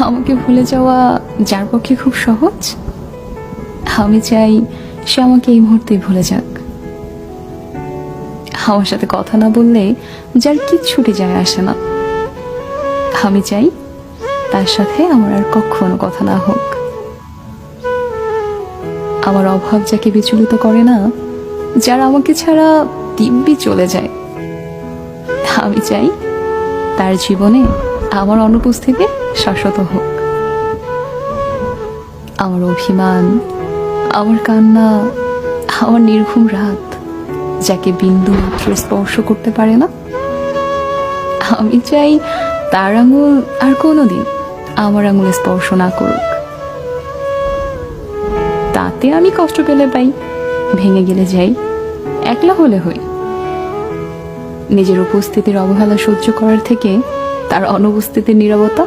আমাকে ভুলে যাওয়া যার পক্ষে খুব সহজ, আমি চাই সে আমাকে এই মুহূর্তে ভুলে যাক। আমার সাথে কথা না বললে যার কিচ্ছুটি যায় আসে না, আমি চাই তার সাথে আমার আর কখনো কথা না হোক। আমার অভাব যাকে বিচলিত করে না, যারা আমাকে ছাড়া দিব্যি চলে যায়, আমি চাই তার জীবনে আমার অনুপস্থিতি শাশ্বত হোক। আমার অভিমান, আমার কান্না, আমার নির্ঘুম রাত যাকে বিন্দু মাত্র স্পর্শ করতে পারে না, আমি চাই তার আঙুল আর কোনোদিন আমার আঙুলে স্পর্শ না করুক। তাতে আমি কষ্ট পেলে পাই, ভেঙে গেলে যাই, একলা হলে হই। নিজের উপস্থিতির অবহেলা সহ্য করার থেকে তার অনুপস্থিতির নীরবতা